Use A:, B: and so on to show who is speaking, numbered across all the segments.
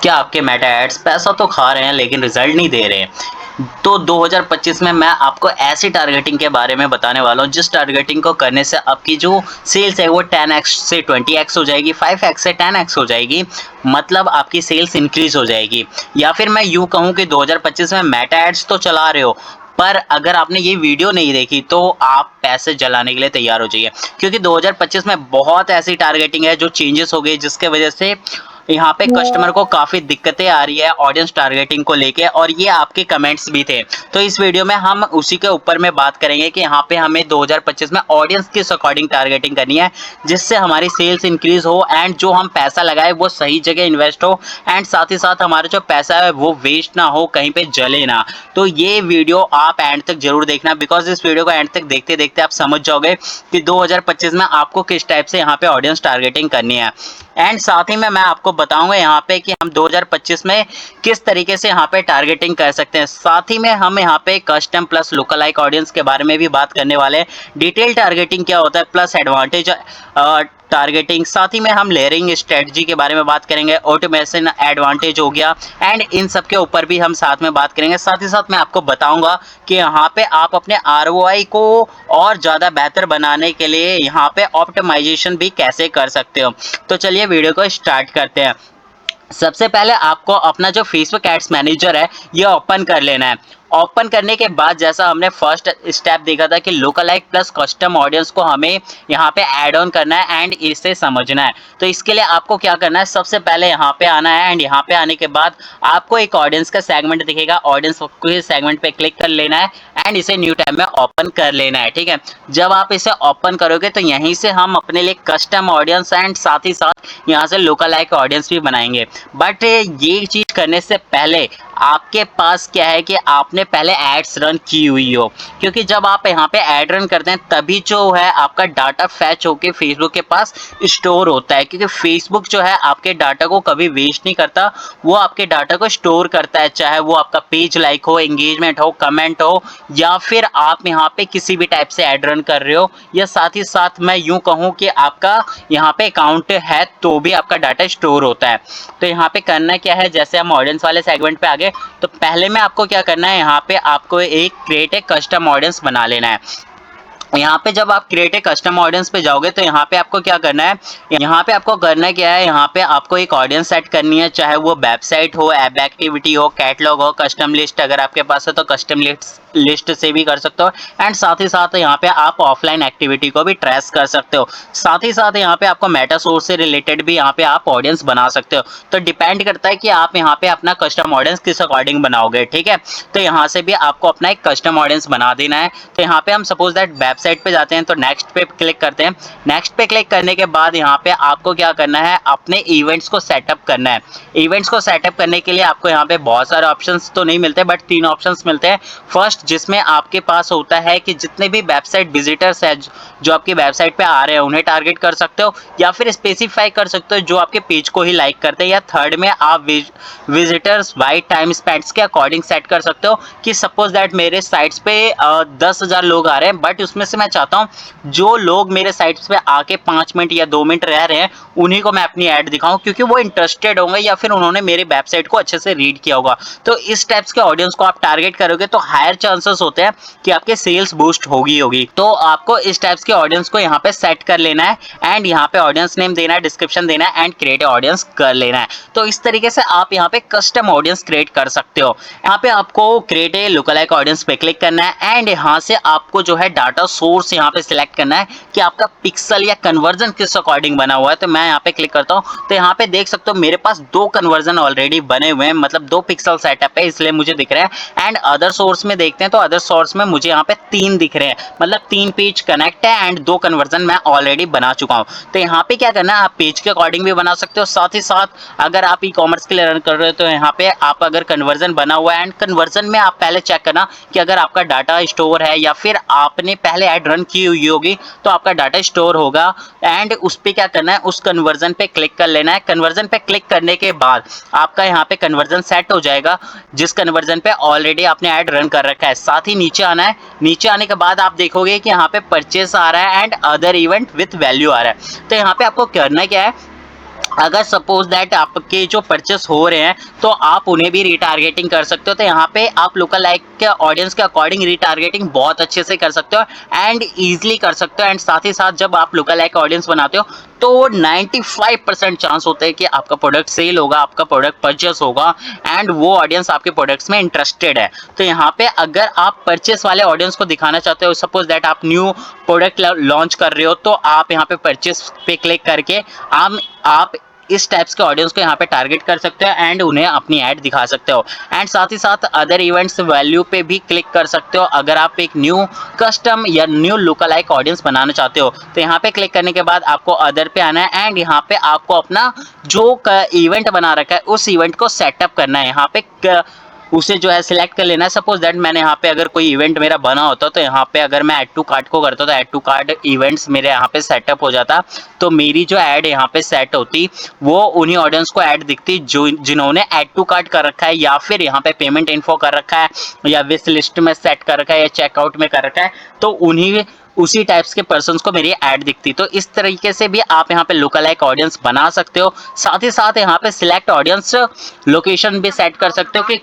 A: क्या आपके Meta ads पैसा तो खा रहे हैं लेकिन रिजल्ट नहीं दे रहे हैं? तो 2025 में मैं आपको ऐसी टारगेटिंग के बारे में बताने वाला हूँ जिस टारगेटिंग को करने से आपकी जो सेल्स है वो 10x से 20x हो जाएगी, 5x से 10x हो जाएगी। मतलब आपकी सेल्स इंक्रीज हो जाएगी। या फिर मैं यूँ कहूँ कि 2025 में मेटा एड्स तो चला रहे हो, पर अगर आपने ये वीडियो नहीं देखी तो आप पैसे जलाने के लिए तैयार हो जाइए, क्योंकि 2025 में बहुत ऐसी टारगेटिंग है जो चेंजेस हो गई, जिसके वजह से यहाँ पे कस्टमर को काफ़ी दिक्कतें आ रही है ऑडियंस टारगेटिंग को लेके, और ये आपके कमेंट्स भी थे। तो इस वीडियो में हम उसी के ऊपर में बात करेंगे कि यहाँ पे हमें 2025 में ऑडियंस किस अकॉर्डिंग टारगेटिंग करनी है जिससे हमारी सेल्स इंक्रीज हो एंड जो हम पैसा लगाए वो सही जगह इन्वेस्ट हो, एंड साथ ही साथ हमारा जो पैसा है वो वेस्ट ना हो, कहीं पे जले ना। तो ये वीडियो आप एंड तक जरूर देखना, बिकॉज इस वीडियो को एंड तक देखते देखते आप समझ जाओगे कि 2025 में आपको किस टाइप से यहाँ पे ऑडियंस टारगेटिंग करनी है। एंड साथ ही में मैं आपको बताऊंगा यहाँ पे कि हम 2025 में किस तरीके से यहाँ पे टारगेटिंग कर सकते हैं। साथ ही में हम यहाँ पे कस्टम प्लस लुकलाइक ऑडियंस के बारे में भी बात करने वाले हैं, डिटेल टारगेटिंग क्या होता है प्लस एडवांटेज टारगेटिंग। साथ ही में हम लेयरिंग स्ट्रेटजी के बारे में बात करेंगे, ऑटोमेशन एडवांटेज हो गया, एंड इन सब के ऊपर भी हम साथ में बात करेंगे। साथ ही साथ मैं आपको बताऊंगा कि यहाँ पे आप अपने ROI को और ज़्यादा बेहतर बनाने के लिए यहाँ पे ऑप्टिमाइजेशन भी कैसे कर सकते हो। तो चलिए वीडियो को स्टार्ट करते हैं। सबसे पहले आपको अपना जो फेसबुक एड्स मैनेजर है ये ओपन कर लेना है। ओपन करने के बाद जैसा हमने फर्स्ट स्टेप देखा था कि लोकलाइक प्लस कस्टम ऑडियंस को हमें यहाँ पे ऐड ऑन करना है एंड इसे समझना है। तो इसके लिए आपको क्या करना है, सबसे पहले यहाँ पे आना है एंड यहाँ पे आने के बाद आपको एक ऑडियंस का सेगमेंट दिखेगा, ऑडियंस के सेगमेंट पे क्लिक कर लेना है एंड इसे न्यू टैब में ओपन कर लेना है। ठीक है, जब आप इसे ओपन करोगे तो यहीं से हम अपने लिए कस्टम ऑडियंस एंड साथ ही साथ यहाँ से लोकलाइक ऑडियंस भी बनाएंगे। बट ये चीज करने से पहले आपके पास क्या है कि आपने पहले एड्स रन की हुई हो, क्योंकि जब आप यहाँ पे एड रन करते हैं तभी जो है आपका डाटा फैच होके फेसबुक के पास स्टोर होता है, क्योंकि फेसबुक जो है आपके डाटा को कभी वेस्ट नहीं करता, वो आपके डाटा को स्टोर करता है, चाहे वो आपका पेज लाइक हो, एंगेजमेंट हो, कमेंट हो, या फिर आप यहाँ पे किसी भी टाइप से एड रन कर रहे हो, या साथ ही साथ मैं यूं कहूँ कि आपका यहाँ पे अकाउंट है तो भी आपका डाटा स्टोर होता है। तो यहाँ पे करना क्या है, जैसे हम ऑडियंस वाले सेगमेंट पे आ गए तो पहले में आपको क्या करना है, यहाँ पे आपको एक क्रिएट ए कस्टम ऑडियंस बना लेना है। यहाँ पे जब आप क्रिएट ए कस्टम ऑडियंस पे जाओगे तो यहाँ पे आपको क्या करना है, यहाँ पे आपको करना क्या है, यहाँ पे आपको एक ऑडियंस सेट करनी है, चाहे वो वेबसाइट हो, ऐप एक्टिविटी हो, कैटलॉग हो, कस्टम लिस्ट अगर आपके पास है तो कस्टम लिस्ट से भी कर सकते हो, एंड साथ ही साथ यहाँ पे आप ऑफलाइन एक्टिविटी को भी ट्रेस कर सकते हो। साथ ही साथ यहाँ पे आपको मेटा सोर्स से रिलेटेड भी यहाँ पे आप ऑडियंस बना सकते हो। तो डिपेंड करता है कि आप यहाँ पे अपना कस्टम ऑडियंस किस अकॉर्डिंग बनाओगे। ठीक है, तो यहाँ से भी आपको अपना एक कस्टम ऑडियंस बना देना है। तो यहाँ पे हम सपोज दैट वेबसाइट पे जाते हैं तो नेक्स्ट पे क्लिक करते हैं। नेक्स्ट पे क्लिक करने के बाद यहाँ पे आपको क्या करना है, अपने इवेंट्स को सेटअप करना है। इवेंट्स को सेटअप करने के लिए आपको यहाँ पे बहुत सारे ऑप्शंस तो नहीं मिलते, बट 3 ऑप्शंस मिलते हैं। फर्स्ट जिसमें आपके पास होता है कि जितने भी वेबसाइट विजिटर्स है जो आपकी वेबसाइट पे आ रहे हैं उन्हें टारगेट कर सकते हो, या फिर स्पेसिफाई कर सकते हो जो आपके पेज को ही लाइक करते हैं, या थर्ड में आप विजिटर्स बाय टाइम स्पेंड्स के अकॉर्डिंग सेट कर सकते हो कि सपोज दैट मेरे साइट्स पे 10,000 लोग आ रहे हैं, बट उसमें से मैं चाहता हूँ जो लोग मेरे साइट्स पे आके 5 मिनट या 2 मिनट रह रहे हैं उन्हीं को मैं अपनी ऐड दिखाऊं, क्योंकि वो इंटरेस्टेड होंगे या फिर उन्होंने मेरी वेबसाइट को अच्छे से रीड किया होगा। तो इस टाइप्स के ऑडियंस को आप टारगेट करोगे तो हायर चांसेस होते हैं कि आपके सेल्स बूस्ट होगी। तो आपको इस टाइप्स के ऑडियंस को यहाँ पे सेट कर लेना है एंड यहाँ पे ऑडियंस नेम देना है, डिस्क्रिप्शन देना है एंड क्रिएट ऑडियंस कर लेना है। तो इस तरीके से आप यहाँ पे कस्टम ऑडियंस क्रिएट कर सकते हो। यहाँ पे आपको क्रिएट ए लुकलाइक ऑडियंस पे क्लिक करना है एंड यहाँ से आपको जो है डाटा सोर्स यहाँ पे सिलेक्ट करना है कि आपका पिक्सल या कन्वर्जन किस अकॉर्डिंग बना हुआ है। तो मैं यहाँ पे क्लिक करता हूँ तो यहाँ पे देख सकते हो मेरे पास 2 कन्वर्जन ऑलरेडी बने हुए हैं, मतलब 2 पिक्सल सेटअप है इसलिए मुझे दिख रहा है। एंड अदर सोर्स में देखते हैं तो अदर सोर्स में मुझे यहाँ पे 3 दिख रहे हैं, मतलब 3 पेज कनेक्ट है एंड 2 कन्वर्जन मैं ऑलरेडी बना चुका हूँ। तो यहाँ पे क्या करना है, आप पेज के अकॉर्डिंग भी बना सकते हो, साथ ही साथ अगर आप ई-कॉमर्स के लिए रन कर रहे हो तो यहाँ पे आप अगर कन्वर्जन बना हुआ है एंड कन्वर्जन में आप पहले चेक करना कि अगर आपका डाटा स्टोर है या फिर आपने पहले ऐड रन की हुई होगी तो आपका डाटा स्टोर होगा। एंड उस पर क्या करना है, उस कन्वर्जन पे क्लिक कर लेना है। कन्वर्जन पे क्लिक करने के बाद आपका यहाँ पे कन्वर्जन सेट हो जाएगा जिस कन्वर्जन पे ऑलरेडी आपने ऐड रन कर रखा है। साथ ही नीचे आना है, नीचे आने के बाद आप देखोगे कि यहाँ पे परचेस आ रहा है and other event with value आ रहा है। तो यहाँ पे आपको करना क्या है, अगर सपोज दैट आपके जो परचेस हो रहे हैं तो आप उन्हें भी रिटारगेटिंग कर सकते हो। तो यहाँ पे आप लोकल लाइक के ऑडियंस के अकॉर्डिंग रिटारगेटिंग बहुत अच्छे से कर सकते हो एंड ईजिली कर सकते हो। एंड साथ ही साथ जब आप लोकल लाइक ऑडियंस बनाते हो तो 95% चांस होता है कि आपका प्रोडक्ट सेल होगा, आपका प्रोडक्ट परचेस होगा एंड वो ऑडियंस आपके प्रोडक्ट्स में इंटरेस्टेड है। तो यहाँ पे अगर आप परचेस वाले ऑडियंस को दिखाना चाहते हो, सपोज दैट आप न्यू प्रोडक्ट लॉन्च कर रहे हो, तो आप यहाँ पे परचेस पे क्लिक करके आप इस टाइप्स के ऑडियंस को यहाँ पे टारगेट कर सकते हो एंड उन्हें अपनी ऐड दिखा सकते हो। एंड साथ ही साथ अदर इवेंट्स वैल्यू पे भी क्लिक कर सकते हो अगर आप एक न्यू कस्टम या न्यू लुकालाइक ऑडियंस बनाना चाहते हो। तो यहाँ पे क्लिक करने के बाद आपको अदर पे आना है एंड यहाँ पे आपको अपना जो इवेंट बना रखा है उस इवेंट को सेटअप करना है। यहाँ पे उसे जो है सिलेक्ट कर लेना है। सपोज दैट मैंने यहाँ पे अगर कोई इवेंट मेरा बना होता तो यहाँ पे अगर मैं ऐड टू कार्ट को करता तो ऐड टू कार्ट इवेंट्स मेरे यहाँ पे सेटअप हो जाता, तो मेरी जो ऐड यहाँ पे सेट होती वो उन्हीं ऑडियंस को ऐड दिखती जो जिन्होंने ऐड टू कार्ट कर रखा है या फिर यहाँ पे पेमेंट इन्फो कर रखा है या विश लिस्ट में सेट कर रखा है या चेकआउट में कर रखा है, तो उन्हीं उसी टाइप्स के पर्सन्स को मेरी ऐड दिखती। तो इस तरीके से भी आप यहाँ पे लुकालाइक ऑडियंस बना सकते हो। साथ ही साथ यहाँ पे सिलेक्ट ऑडियंस लोकेशन भी सेट कर सकते हो कि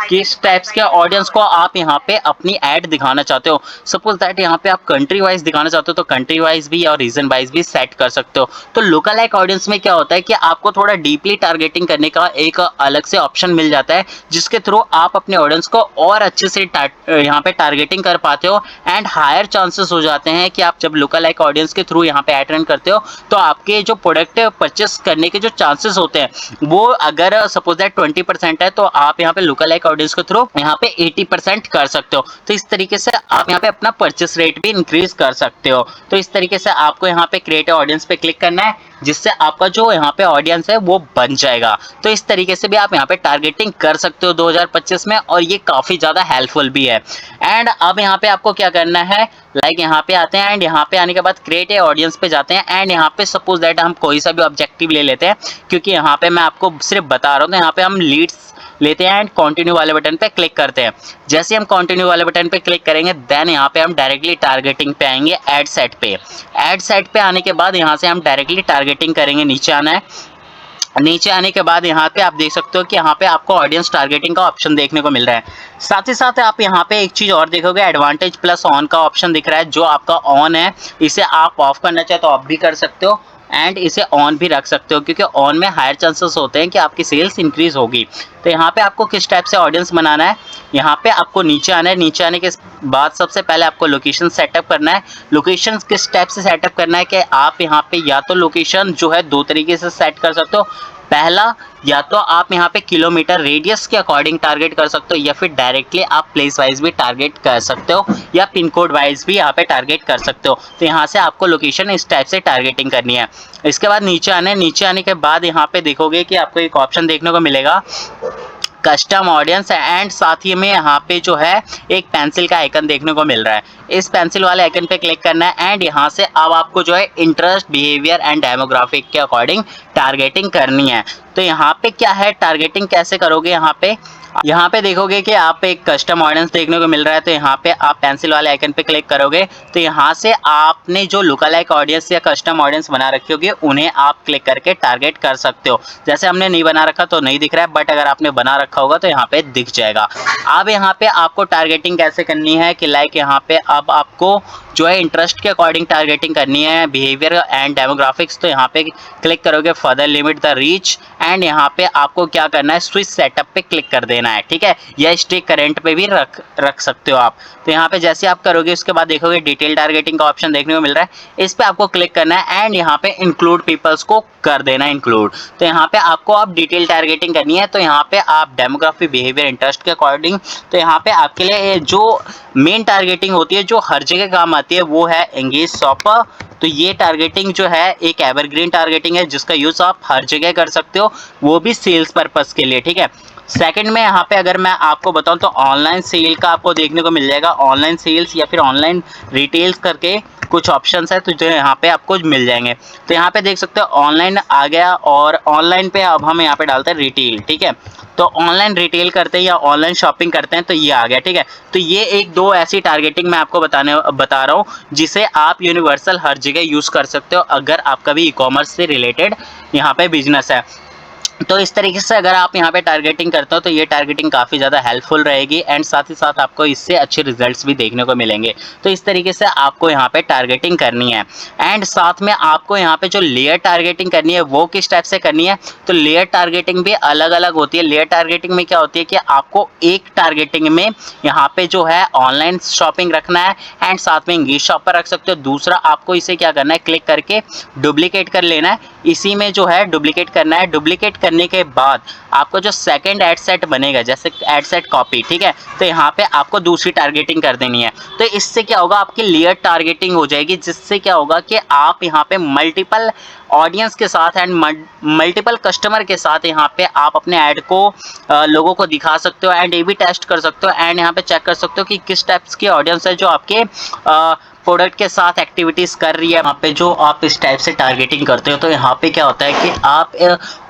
A: किस टाइप्स के ऑडियंस को आप यहाँ पे अपनी ऐड दिखाना चाहते हो। सपोज दैट यहाँ पे आप कंट्री वाइज दिखाना चाहते हो तो कंट्री वाइज भी और रीजन वाइज भी सेट कर सकते हो। तो लुकालाइक ऑडियंस में क्या होता है कि आपको थोड़ा डीपली टारगेटिंग करने का एक अलग से ऑप्शन मिल जाता है जिसके थ्रू आप अपने ऑडियंस को और अच्छे से यहाँ पे टारगेटिंग कर पाते हो एंड हायर चांसेस हो जाते हैं कि आप जब लुकालाइक ऑडियंस के थ्रू यहाँ पे ऐड रन करते हो तो आपके जो प्रोडक्ट परचेस करने के जो चांसेस होते हैं वो अगर सपोज दैट 20% है तो आप यहाँ पे लुकालाइक ऑडियंस के थ्रू यहाँ पे 80% कर सकते हो। तो इस तरीके से आप यहाँ पे अपना परचेस रेट भी इंक्रीज कर सकते हो। तो इस तरीके से आपको यहाँ पे क्रिएट ऑडियंस पे क्लिक करना है जिससे आपका जो यहाँ पे ऑडियंस है वो बन जाएगा। तो इस तरीके से भी आप यहाँ पे टारगेटिंग कर सकते हो 2025 में और ये काफी ज्यादा हेल्पफुल भी है। एंड अब यहाँ पे आपको क्या करना है, लाइक यहाँ पे आते हैं एंड यहाँ पे आने के बाद क्रिएट ऑडियंस पे जाते हैं एंड यहाँ पे सपोज दैट हम कोई सा भी ऑब्जेक्टिव ले लेते हैं क्योंकि यहाँ पे मैं आपको सिर्फ बता रहा हूँ। तो यहाँ पे हम लीड्स लेते हैं एंड कंटिन्यू वाले बटन पे क्लिक करते हैं। जैसे हम कंटिन्यू वाले बटन पे क्लिक करेंगे देन यहाँ पे हम डायरेक्टली टारगेटिंग पे आएंगे एड सेट पे। एड सेट पे आने के बाद यहाँ से हम डायरेक्टली टारगेटिंग करेंगे। नीचे आना है, नीचे आने के बाद यहाँ पे आप देख सकते हो कि यहाँ पे आपको ऑडियंस टारगेटिंग का ऑप्शन देखने को मिल रहा है। साथ ही साथ आप यहाँ पे एक चीज़ और देखोगे, एडवांटेज प्लस ऑन का ऑप्शन दिख रहा है जो आपका ऑन है। इसे आप ऑफ करना चाहे तो ऑफ भी कर सकते हो एंड इसे ऑन भी रख सकते हो क्योंकि ऑन में हायर चांसेस होते हैं कि आपकी सेल्स इंक्रीज होगी। तो यहाँ पे आपको किस टाइप से ऑडियंस बनाना है, यहाँ पे आपको नीचे आना है। नीचे आने के बाद सबसे पहले आपको लोकेशन सेटअप करना है। लोकेशन किस टाइप से सेटअप करना है कि आप यहाँ पे या तो लोकेशन जो है दो तरीके से सेट कर सकते हो। पहला, या तो आप यहाँ पे किलोमीटर रेडियस के अकॉर्डिंग टारगेट कर सकते हो या फिर डायरेक्टली आप प्लेस वाइज भी टारगेट कर सकते हो या पिन कोड वाइज भी यहाँ पे टारगेट कर सकते हो। तो यहाँ से आपको लोकेशन इस टाइप से टारगेटिंग करनी है। इसके बाद नीचे आने, नीचे आने के बाद यहाँ पे देखोगे कि आपको एक ऑप्शन देखने को मिलेगा कस्टम ऑडियंस एंड साथ ही में यहाँ पे जो है एक पेंसिल का आइकन देखने को मिल रहा है। इस पेंसिल वाले आइकन पे क्लिक करना है एंड यहाँ से अब आपको जो है इंटरेस्ट, बिहेवियर एंड डेमोग्राफिक के अकॉर्डिंग टारगेटिंग करनी है। तो यहाँ पे क्या है, टारगेटिंग कैसे करोगे, यहाँ पे देखोगे कि आप एक कस्टम ऑडियंस देखने को मिल रहा है। तो यहाँ पे आप पेंसिल वाले आइकन पे क्लिक करोगे तो यहाँ से आपने जो लुकालाइक ऑडियंस या कस्टम ऑडियंस बना रखी होगी उन्हें आप क्लिक करके टारगेट कर सकते हो। जैसे हमने नहीं बना रखा तो नहीं दिख रहा है, बट अगर आपने बना रखा होगा तो यहाँ पे दिख जाएगा। अब यहाँ पे आपको टारगेटिंग कैसे करनी है कि लाइक यहाँ पे अब आपको जो है इंटरेस्ट के अकॉर्डिंग टारगेटिंग करनी है, बिहेवियर एंड डेमोग्राफिक्स। तो यहाँ पे क्लिक करोगे further limit the reach and यहाँ पे आपको क्या करना है, स्विच सेटअप पे क्लिक कर देना है, ठीक है। या स्टे करेंट पे भी रख सकते हो आप। तो यहाँ पे जैसे आप करोगे उसके बाद देखोगे डिटेल टारगेटिंग का ऑप्शन देखने को मिल रहा है, इस पे आपको क्लिक करना है एंड यहाँ पे इंक्लूड पीपल्स को कर देना इंक्लूड। तो यहाँ पे आपको अब डिटेल टारगेटिंग करनी है। तो यहाँ पे आप डेमोग्राफी, बिहेवियर, इंटरेस्ट के अकॉर्डिंग, तो यहाँ पे आपके लिए जो मेन टारगेटिंग होती है जो हर जगह काम आती है वो है एंगेज शॉपर। तो ये टारगेटिंग जो है एक एवरग्रीन टारगेटिंग है जिसका यूज आप हर जगह कर सकते हो, वो भी सेल्स पर्पस के लिए, ठीक है। सेकंड में यहाँ पे अगर मैं आपको बताऊं तो ऑनलाइन सेल का आपको देखने को मिल जाएगा, ऑनलाइन सेल्स या फिर ऑनलाइन रिटेल्स करके कुछ ऑप्शंस है तो जो यहाँ पे आपको मिल जाएंगे। तो यहाँ पे देख सकते हो ऑनलाइन आ गया, और ऑनलाइन पे अब हम यहाँ पे डालते हैं रिटेल, ठीक है। तो ऑनलाइन रिटेल करते हैं या ऑनलाइन शॉपिंग करते हैं तो ये आ गया, ठीक है। तो ये एक दो ऐसी टारगेटिंग मैं आपको बता रहा हूँ जिसे आप यूनिवर्सल हर जगह यूज़ कर सकते हो अगर आपका भी ई कॉमर्स से रिलेटेड यहाँ पे बिजनेस है। तो इस तरीके से अगर आप यहाँ पे टारगेटिंग करते हो तो ये टारगेटिंग काफ़ी ज़्यादा हेल्पफुल रहेगी, एंड साथ ही साथ आपको इससे अच्छे रिजल्ट्स भी देखने को मिलेंगे। तो इस तरीके से आपको यहाँ पे टारगेटिंग करनी है। एंड साथ में आपको यहाँ पे जो लेयर टारगेटिंग करनी है वो किस टाइप से करनी है, तो लेयर टारगेटिंग भी अलग अलग होती है। लेयर टारगेटिंग में क्या होती है कि आपको एक टारगेटिंग में यहाँ पे जो है ऑनलाइन शॉपिंग रखना है, एंड साथ में इंग्लिश शॉप पर रख सकते हो। दूसरा आपको इसे क्या करना है, क्लिक करके डुप्लीकेट कर लेना है, इसी में जो है डुप्लीकेट करना है। डुप्लीकेट करने के बाद आपको जो सेकंड एड सेट बनेगा, जैसे एड सेट कॉपी, ठीक है, तो यहाँ पे आपको दूसरी टारगेटिंग कर देनी है। तो इससे क्या होगा, आपकी लेयर टारगेटिंग हो जाएगी, जिससे क्या होगा कि आप यहाँ पे मल्टीपल ऑडियंस के साथ एंड मल्टीपल कस्टमर के साथ यहाँ पे आप अपने ऐड को लोगों को दिखा सकते हो, एंड ये भी टेस्ट कर सकते हो, एंड यहाँ पे चेक कर सकते हो कि किस टाइप्स की ऑडियंस है जो आपके प्रोडक्ट के साथ एक्टिविटीज़ कर रही है। यहाँ पे जो आप इस टाइप से टारगेटिंग करते हो तो यहाँ पे क्या होता है कि आप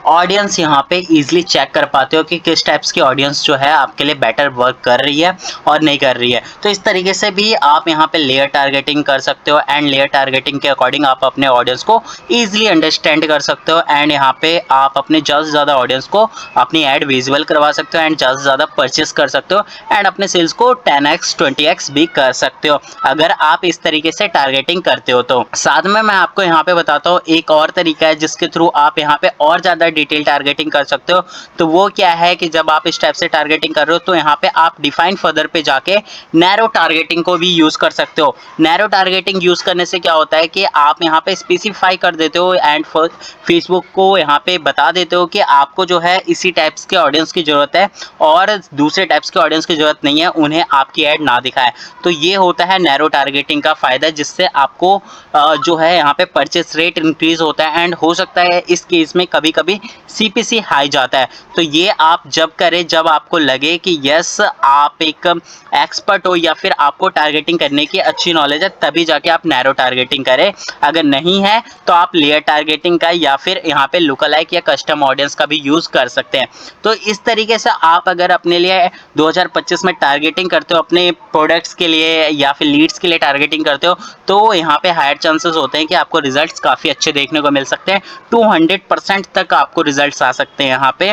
A: ऑडियंस यहाँ पे इजीली चेक कर पाते हो कि किस टाइप्स की ऑडियंस जो है आपके लिए बेटर वर्क कर रही है और नहीं कर रही है। तो इस तरीके से भी आप यहाँ पे लेयर टारगेटिंग कर सकते हो, एंड लेयर टारगेटिंग के अकॉर्डिंग आप अपने ऑडियंस को ईजिली अंडरस्टैंड कर सकते हो, एंड यहाँ पे आप अपने ज़्यादा से ज़्यादा ऑडियंस को अपनी ऐड विजिबल करवा सकते हो, एंड ज़्यादा से ज़्यादा परचेस कर सकते हो, एंड अपने सेल्स को 10x 20x भी कर सकते हो अगर आप इस तरीके से टारगेटिंग करते हो। तो साथ में मैं आपको यहाँ पे बताता हूँ एक और तरीका है जिसके थ्रू आप यहाँ पे और ज़्यादा डिटेल टारगेटिंग कर सकते हो। तो वो क्या है कि जब आप इस टाइप से टारगेटिंग कर रहे हो तो यहाँ पे आप डिफाइन फर्दर पे जाके नैरो टारगेटिंग को भी यूज़ कर सकते हो। नैरो टारगेटिंग यूज़ करने से क्या होता है कि आप यहाँ पे स्पेसिफाई कर देते हो, एंड फेसबुक को यहाँ पे बता देते हो कि आपको जो है इसी टाइप्स के ऑडियंस की ज़रूरत है और दूसरे टाइप्स के ऑडियंस की ज़रूरत नहीं है, उन्हें आपकी ऐड ना दिखाए। तो ये होता है नैरो टारगेटिंग का फ़ायदा, जिससे आपको जो है यहाँ पे परचेस रेट इंक्रीज़ होता है, एंड हो सकता है इस केस में कभी कभी CPC हाई जाता है। तो ये आप जब करें जब आपको लगे कि यस आप एक एक्सपर्ट हो या फिर आपको टारगेटिंग करने की अच्छी नॉलेज है, तभी जाके आप नैरो टारगेटिंग करें। अगर नहीं है तो आप लेयर टारगेटिंग का या फिर यहाँ पे लुकलाइक या कस्टम ऑडियंस का भी यूज़ कर सकते हैं। तो इस तरीके से आप अगर अपने लिए 2025 में टारगेटिंग करते हो, अपने प्रोडक्ट्स के लिए या फिर लीड्स के लिए टारगेटिंग करते हो, तो यहाँ पे हायर चांसेस होते हैं कि आपको रिजल्ट्स काफ़ी अच्छे देखने को मिल सकते हैं। 200% तक आपको रिजल्ट्स आ सकते हैं यहाँ पे।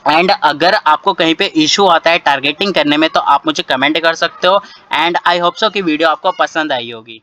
A: एंड अगर आपको कहीं पे इशू आता है टारगेटिंग करने में तो आप मुझे कमेंट कर सकते हो, एंड आई होप सो कि वीडियो आपको पसंद आई होगी।